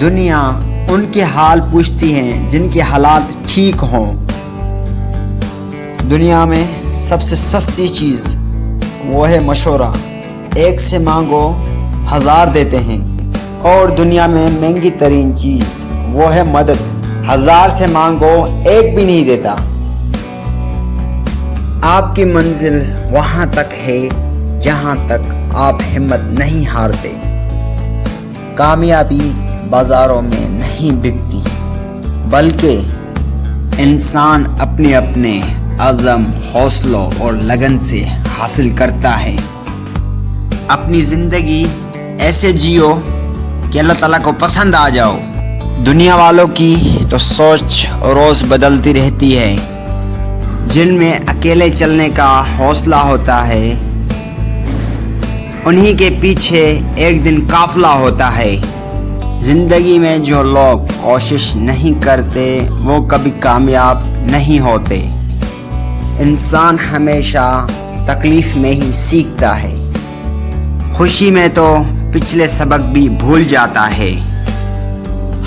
دنیا ان کے حال پوچھتی ہیں جن کے حالات ٹھیک ہوں۔ دنیا میں سب سے سستی چیز وہ ہے مشورہ، 1 سے مانگو 1000 دیتے ہیں، اور دنیا میں مہنگی ترین چیز وہ ہے مدد، 1000 سے مانگو 1 بھی نہیں دیتا۔ آپ کی منزل وہاں تک ہے جہاں تک آپ ہمت نہیں ہارتے۔ کامیابی بازاروں میں نہیں بکتی، بلکہ انسان اپنے اپنے عزم، حوصلوں اور لگن سے حاصل کرتا ہے۔ اپنی زندگی ایسے جیو کہ اللہ تعالیٰ کو پسند آ جاؤ۔ دنیا والوں کی تو سوچ روز بدلتی رہتی ہے۔ جن میں اکیلے چلنے کا حوصلہ ہوتا ہے، انہی کے پیچھے ایک دن قافلہ ہوتا ہے۔ زندگی میں جو لوگ کوشش نہیں کرتے وہ کبھی کامیاب نہیں ہوتے۔ انسان ہمیشہ تکلیف میں ہی سیکھتا ہے، خوشی میں تو پچھلے سبق بھی بھول جاتا ہے۔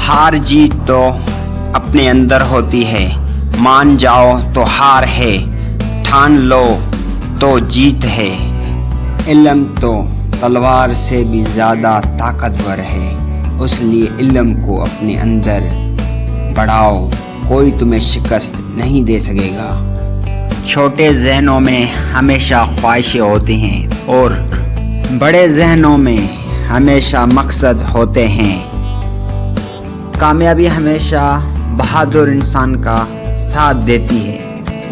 ہار جیت تو اپنے اندر ہوتی ہے، مان جاؤ تو ہار ہے، ٹھان لو تو جیت ہے۔ علم تو تلوار سے بھی زیادہ طاقتور ہے، اس لیے علم کو اپنے اندر بڑھاؤ، کوئی تمہیں شکست نہیں دے سکے گا۔ چھوٹے ذہنوں میں ہمیشہ خواہشیں ہوتی ہیں اور بڑے ذہنوں میں ہمیشہ مقصد ہوتے ہیں۔ کامیابی ہمیشہ بہادر انسان کا ساتھ دیتی ہے۔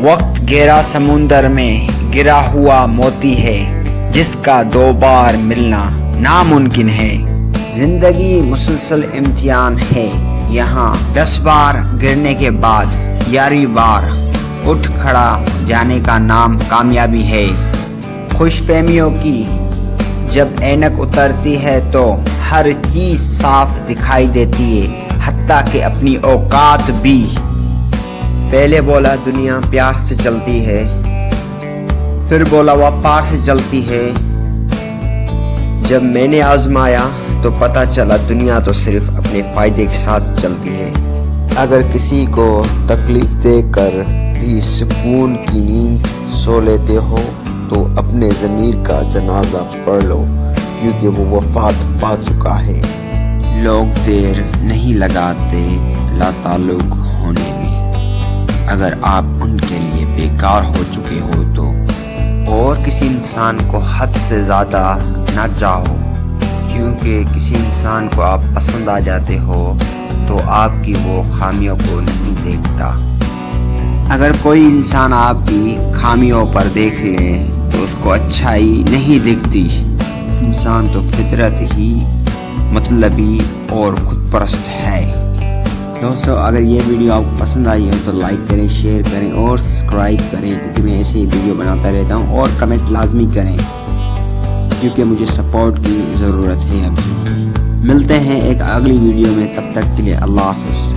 وقت گہرا سمندر میں گرا ہوا موتی ہے، جس کا 2 بار ملنا ناممکن ہے۔ زندگی مسلسل امتحان ہے، یہاں 10 بار گرنے کے بعد 11ویں بار اٹھ کھڑا جانے کا نام کامیابی ہے۔ خوش فہمیوں کی جب اینک اترتی ہے تو ہر چیز صاف دکھائی دیتی ہے، حتیٰ کہ اپنی اوقات بھی۔ پہلے بولا دنیا پیار سے چلتی ہے، پھر بولا وقار سے چلتی ہے۔ جب میں نے آزمایا تو پتہ چلا دنیا تو صرف اپنے فائدے کے ساتھ چلتی ہے۔ اگر کسی کو تکلیف دے کر بھی سکون کی نیند سو لیتے ہو تو اپنے ضمیر کا جنازہ پڑھ لو، کیونکہ وہ وفات پا چکا ہے۔ لوگ دیر نہیں لگاتے لاتعلق ہونے میں، اگر آپ ان کے لیے بیکار ہو چکے ہو تو۔ اور کسی انسان کو حد سے زیادہ نہ چاہو، کیونکہ کسی انسان کو آپ پسند آ جاتے ہو تو آپ کی وہ خامیوں کو نہیں دیکھتا۔ اگر کوئی انسان آپ کی خامیوں پر دیکھ لے تو اس کو اچھائی نہیں دکھتی۔ انسان تو فطرت ہی مطلبی اور خود پرست ہے۔ دوستو، اگر یہ ویڈیو آپ کو پسند آئی ہو تو لائک کریں، شیئر کریں اور سبسکرائب کریں، کیونکہ میں ایسے ہی ویڈیو بناتا رہتا ہوں، اور کمنٹ لازمی کریں کیونکہ مجھے سپورٹ کی ضرورت ہے۔ ابھی ملتے ہیں ایک اگلی ویڈیو میں، تب تک کے لیے اللہ حافظ۔